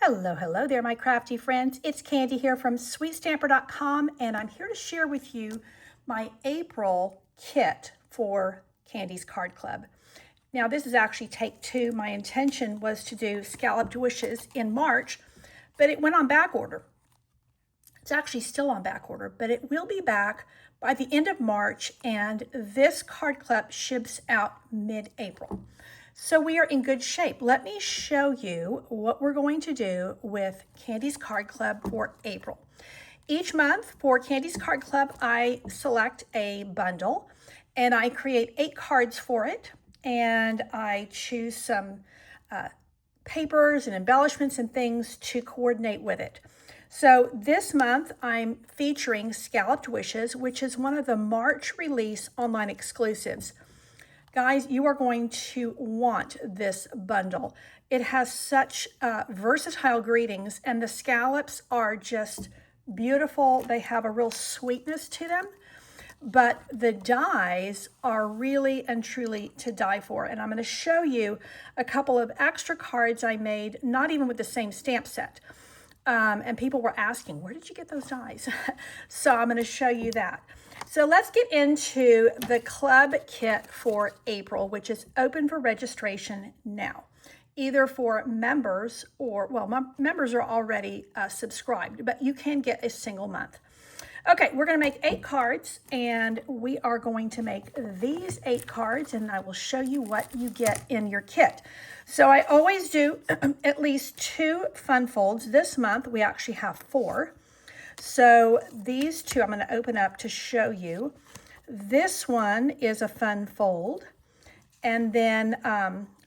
Hello, hello there, my crafty friends. It's Candy here from SweetStamper.com, and I'm here to share with you my April kit for Candy's Card Club. Now, this is actually take 2. My intention was to do Scalloped Wishes in March, but it went on back order. It's actually still on back order, but it will be back by the end of March, and this card club ships out mid-April. So we are in good shape. Let me show you what we're going to do with Candy's Card Club for April. Each month for Candy's Card Club, I select a bundle and I create 8 cards for it. And I choose some papers and embellishments and things to coordinate with it. So this month I'm featuring Scalloped Wishes, which is one of the March release online exclusives. Guys, you are going to want this bundle. It has such versatile greetings, and the scallops are just beautiful. They have a real sweetness to them, but the dies are really and truly to die for. And I'm going to show you a couple of extra cards I made, not even with the same stamp set. And people were asking, where did you get those dies? So I'm going to show you that. So let's get into the club kit for April, which is open for registration now, either for members or, well, members are already subscribed, but you can get a single month. Okay, we're going to make 8 cards, and we are going to make these 8 cards, and I will show you what you get in your kit. So I always do at least 2 fun folds. This month, we actually have 4. So these 2 I'm going to open up to show you. This one is a fun fold, and then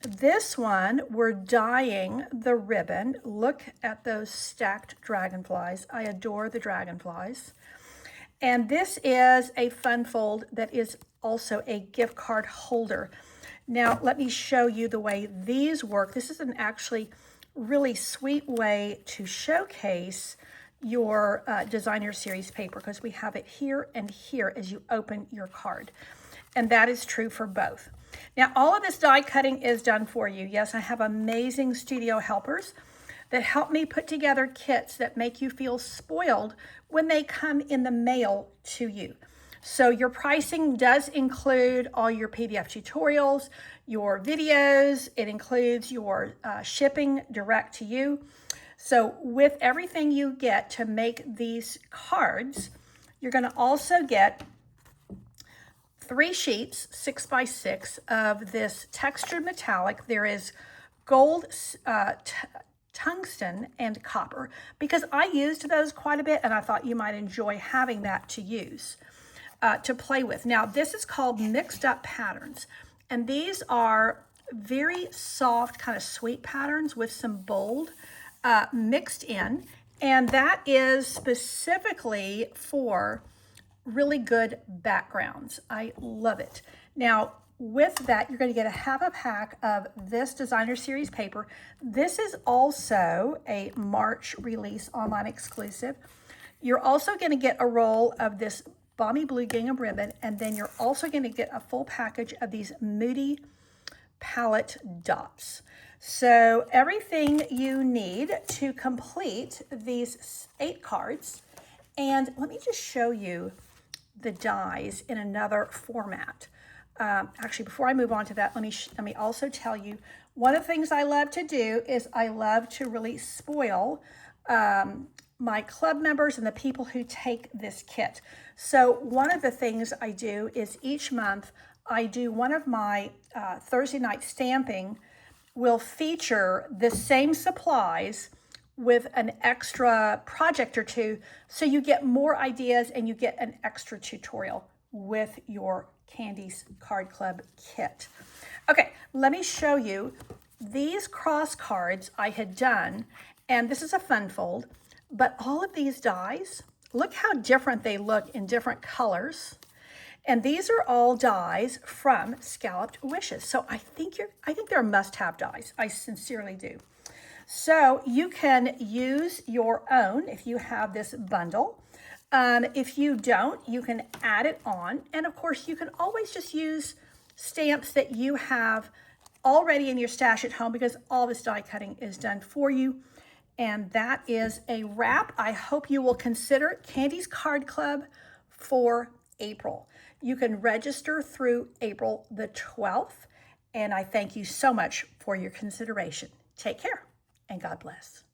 this one, we're dyeing the ribbon. Look at those stacked dragonflies. I adore the dragonflies. And this is a fun fold that is also a gift card holder. Now, let me show you the way these work. This is an actually really sweet way to showcase your designer series paper, because we have it here and here as you open your card. And that is true for both. Now, all of this die cutting is done for you. Yes, I have amazing studio helpers that help me put together kits that make you feel spoiled when they come in the mail to you. So your pricing does include all your PDF tutorials, your videos. It includes your shipping direct to you. So with everything you get to make these cards, you're going to also get 3 sheets, 6 by 6 of this textured metallic. There is gold, tungsten, and copper, because I used those quite a bit, and I thought you might enjoy having that to use, to play with. Now, this is called Mixed Up Patterns, and these are very soft, kind of sweet patterns with some bold mixed in, and that is specifically for really good backgrounds. I love it. Now, with that, you're going to get a half a pack of this designer series paper. This is also a March release online exclusive. You're also going to get a roll of this Balmy Blue gingham ribbon, and then you're also going to get a full package of these Moody palette dots. So everything you need to complete these 8 cards. And let me just show you the dies in another format. Actually, before I move on to that, let me also tell you, one of the things I love to do is I love to really spoil my club members and the people who take this kit. So one of the things I do is each month I do one of my Thursday night stamping will feature the same supplies with an extra project or 2, so you get more ideas and you get an extra tutorial with your Candy's Card Club kit. Okay, let me show you these cross cards I had done, and this is a fun fold, but all of these dies, look how different they look in different colors. And these are all dies from Scalloped Wishes. So I think they're must-have dies. I sincerely do. So you can use your own if you have this bundle. If you don't, you can add it on. And of course, you can always just use stamps that you have already in your stash at home, because all this die cutting is done for you. And that is a wrap. I hope you will consider Candy's Card Club for April. You can register through April the 12th. And I thank you so much for your consideration. Take care and God bless.